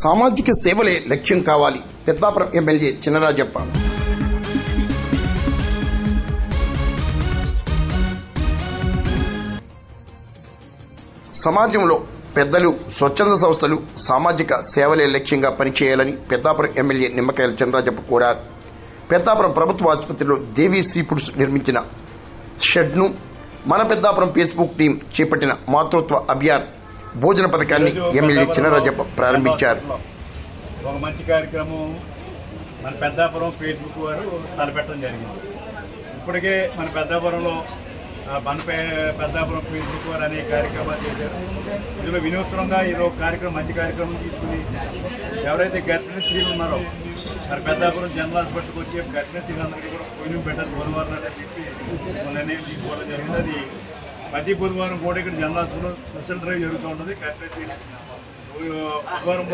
సామాజిక సేవలే లక్ష్యం కావాలి. పెద్దాపురం ఎమ్మెల్యే చినరాజప్ప. సమాజంలో పెద్దలు, స్వచ్ఛంద సంస్థలు సామాజిక సేవలే లక్ష్యంగా పనిచేయాలని పెద్దాపురం ఎమ్మెల్యే నిమ్మకాయల చినరాజప్ప కోరారు. పెద్దాపురం ప్రభుత్వ ఆసుపత్రిలో దేవీ సీ ఫుడ్స్ నిర్మించిన షెడ్ను మన పెద్దాపురం ఫేస్బుక్ టీం చేపట్టిన మాతృత్వ అభియాన్ భోజన పథకాన్ని ఎమ్మెల్యే చినరాజప్ప ప్రారంభించారు. ఒక మంచి కార్యక్రమం మన పెద్దాపురం ఫేస్బుక్ వారు తలపెట్టడం జరిగింది. ఇప్పటికే మన పెద్దాపురంలో పెద్దాపురం ఫేస్బుక్ వారు అనేక కార్యక్రమాలు చేశారు. ఇందులో వినూత్నంగా ఏదో కార్యక్రమం, మంచి కార్యక్రమం తీసుకుని ఎవరైతే గర్భిణీ స్త్రీలు ఉన్నారో మరి పెద్దాపురం జనరల్ హాస్పిటల్కి వచ్చే గర్భిణీ స్త్రీలందరికీ కూడా భోజనం పెట్టాలి బుధవారం అని చెప్పి నిర్ణయం తీసుకోవడం జరిగింది. అది ప్రతి బుధవారం కూడా ఇక్కడ జనరల్ హాస్పిటల్ స్పెషల్ డ్రైవ్ జరుగుతూ ఉంటుంది. గర్భిణీ స్త్రీలు బుధవారం